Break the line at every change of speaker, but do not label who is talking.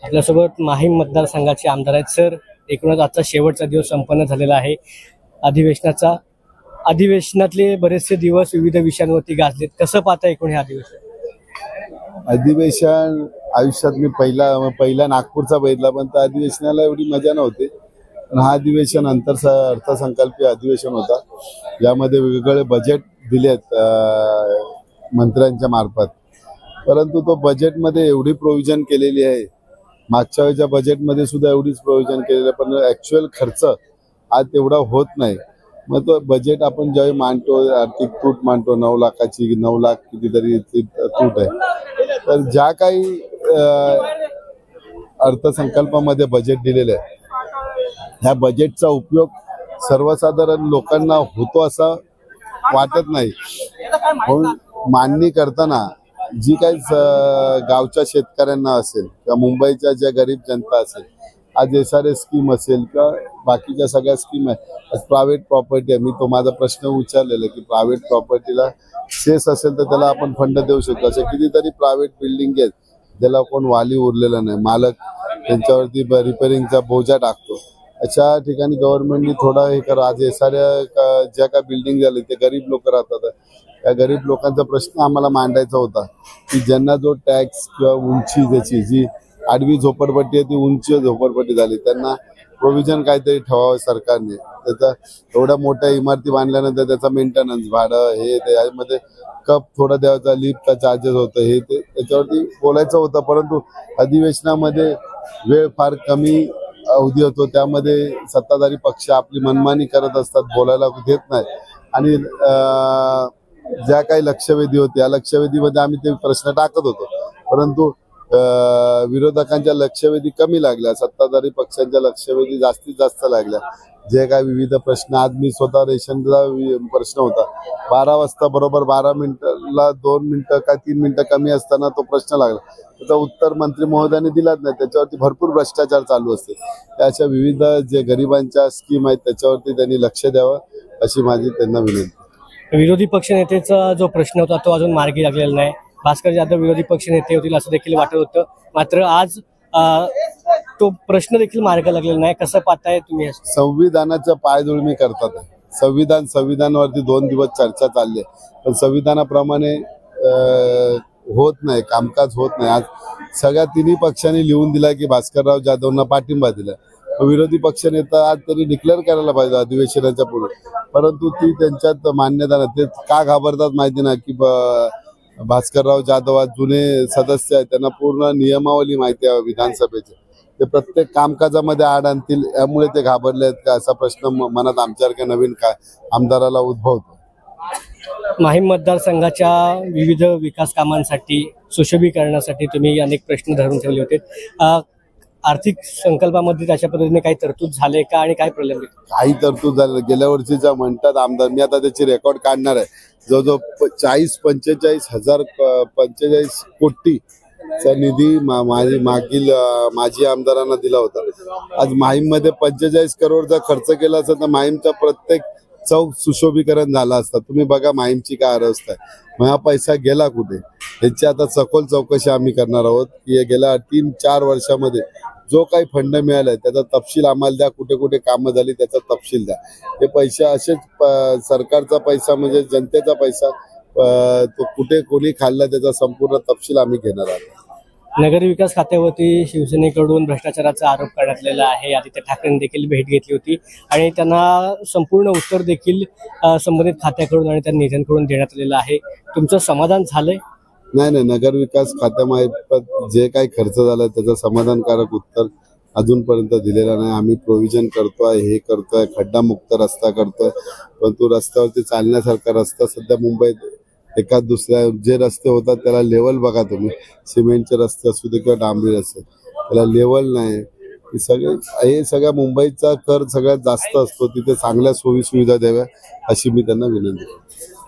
आपल्यासोबत माहीम मतदारसंघाचे आमदार आहेत। सर, एकूणच आजचा शेवटचा दिवस संपन्न झालेला आहे अधिवेशनाचा। अधिवेशनातले बरेचसे दिवस विविध विषयांवरती गाजलेत, कसं पाहता एकूण हे
अधिवेशन आयुष्यात मी पहिला नागपूरचा बघितला, पण त्या अधिवेशनाला एवढी मजा नव्हती। पण हा अधिवेशन अर्थसंकल्पीय अधिवेशन होता, यामध्ये वेगवेगळे बजेट दिलेत मंत्र्यांच्या मार्फत। परंतु तो बजेटमध्ये एवढी प्रोव्हिजन केलेली आहे, मागच्या वेळेच्या बजेटमध्ये सुद्धा एवढीच प्रोव्हिजन केलेली आहे, पण ॲक्च्युअल खर्च आज तेवढा होत नाही। मग तो बजेट आपण ज्यावेळी मांडतो, आर्थिक तूट मांडतो 9 लाखाची, 9 लाख कितीतरी तूट आहे। तर ज्या काही अर्थसंकल्पामध्ये बजेट दिलेलं आहे, ह्या बजेटचा उपयोग सर्वसाधारण लोकांना होतो असं वाटत नाही। म्हणून मांडणी करताना जी काही गावच्या शेतकऱ्यांना असेल किंवा मुंबईच्या ज्या गरीब जनता असेल, आज SRS स्कीम असेल किंवा बाकीच्या सगळ्या स्कीम आहेत, प्रायव्हेट प्रॉपर्टी आहे। मी तो माझा प्रश्न विचारलेला की प्रायव्हेट प्रॉपर्टीला सेस असेल तर त्याला आपण फंड देऊ शकतो। असे कितीतरी प्रायव्हेट बिल्डिंग आहेत ज्याला कोण वाली उरलेला नाही, मालक त्यांच्यावरती रिपेअरिंगचा बोजा टाकतो। अशा ठिकाणी गव्हर्नमेंटनी थोडा हे करा। आज ज्या काय बिल्डिंग झाले ते गरीब लोक राहतात, त्या गरीब लोकांचा प्रश्न आम्हाला मांडायचा होता की ज्यांना जो टॅक्स किंवा उंची ज्याची जी आडवी झोपडपट्टी आहे ती उंची झोपडपट्टी झाली, त्यांना प्रोव्हिजन काहीतरी ठेवावं सरकारने। त्याचा एवढ्या मोठ्या इमारती बांधल्यानंतर त्याचा मेंटेनन्स, भाडं, हे ते, यामध्ये कप थोडा द्यायचा, लिफ्टचा चार्जेस होतं, हे ते त्याच्यावरती बोलायचं होतं। परंतु अधिवेशनामध्ये वेळ फार कमी अवधी होतो, त्यामध्ये सत्ताधारी पक्ष आपली मनमानी करत असतात, बोलायला देत नाही। आणि ज्या काही लक्षवेधी होते, या लक्षवेधीमध्ये आम्ही ते प्रश्न टाकत होतो, परंतु विरोधकांच्या लक्षवेधी कमी लागल्या, सत्ताधारी पक्षांच्या लक्षवेधी जास्तीत जास्त लागल्या। जे काही विविध प्रश्न, आज मी स्वतः रेशनचा प्रश्न होता, 12 वाजता बरोबर 12 मिनिटाला 2 मिनिटं का 3 मिनिटं कमी असताना तो प्रश्न लागला, त्याचं उत्तर मंत्री महोदयांनी दिलाच नाही। त्याच्यावरती भरपूर भ्रष्टाचार चालू असते। त्याच्या विविध जे गरिबांच्या स्कीम आहेत त्याच्यावरती त्यांनी लक्ष द्यावं अशी माझी त्यांना विनंती।
विरोधी पक्षनेतेचा जो प्रश्न होता तो अजून मार्गी लागलेला नाही। भास्कर जाधव विरोधी पक्षनेते होतील असं देखील वाटत होतं, मात्र आज तो प्रश्न देखील मार्गी लागलेला नाही। कसं पाहताय तुम्ही?
संविधानाचं पायदुळमी करतात। संविधानावरती 2 दिवस चर्चा चालली आहे, पण संविधानाप्रमाणे होत नाही, कामकाज होत नाही। आज सगळ्या तिन्ही पक्षांनी लिहून दिला की भास्करराव जाधवना पाठिंबा दिला। विरोधी पक्षनेता आज त्यांनी डिक्लेअर करायला पाहिजे अधिवेशनाच्या पूर्वी, परंतु ती त्यांच्यात मान्यता नाही। ते का घाबरतात माहिती नाही की भास्करराव जाधव आज जुने सदस्य आहेत, त्यांना पूर्ण नियमावली माहिती आहे विधानसभेची, ते प्रत्येक कामकाजामध्ये आड आणतील, यामुळे ते घाबरले आहेत का, असा प्रश्न मनात आमच्यासारख्या नवीन आमदाराला उद्भवतो।
माहीम मतदारसंघाच्या विविध विकास कामांसाठी, सुशोभीकरणासाठी तुम्ही अनेक प्रश्न धरून ठेवले होते। आर्थिक संकल्पामध्ये त्याच्या पद्धतीने काही तरतूद झाले का आणि काय प्रलंबित?
काही तरतूद झाले गेल्या वर्षीच्या म्हणतात आमदार, मी आता त्याची रेकॉर्ड काढणार आहे। जवळजवळ 45 कोटीचा निधी माजी आमदारांना दिला होता। आज माहीममध्ये 45 करोडचा खर्च केला असता तर माहीमचा प्रत्येक चौक सुशोभीकरण झाला असता। तुम्ही बघा माहीमची काय अवस्था आहे, मग हा पैसा गेला कुठे, याची आता सखोल चौकशी आम्ही करणार आहोत की गेल्या 3-4 वर्षामध्ये जो काही फंड मिळालाय त्याचा तपशील आम्हाला द्या, कुठे कुठे कामं झाली त्याचा तपशील द्या। हे पैसे असेच सरकारचा पैसा म्हणजे जनतेचा पैसा, तो कुठे कोणी खाल्ला त्याचा संपूर्ण तपशील आम्ही घेणार आहोत।
नगर विकास खात्यावरती शिवसेनेकडून भ्रष्टाचाराचा आरोप करण्यात आलेला आहे। आदित्य ठाकरेंनी देखील भेट घेतली होती आणि त्यांना संपूर्ण उत्तर देखील संबंधित खात्याकडून आणि त्या नेत्यांकडून देण्यात आलेलं आहे। तुमचं समाधान झालंय?
नाही, नगर विकास खात्यामार्फत जे काही खर्च झाला त्याचं समाधानकारक उत्तर अजूनपर्यंत दिलेला नाही। आम्ही प्रोव्हिजन करतोय, हे करतोय, खड्डामुक्त रस्ता करतोय, परंतु रस्त्यावरती चालण्यासारखा रस्ता सध्या मुंबईत एखाद दुसऱ्या जे रस्ते होतात त्याला लेवल बघा तुम्ही, सिमेंटचे रस्ते असू दे किंवा डांबरी रस्ते, त्याला लेवल नाही। हे सगळ्या मुंबईचा कर सगळ्यात जास्त असतो, तिथे चांगल्या सोयी सुविधा द्याव्या अशी मी त्यांना विनंती करतो।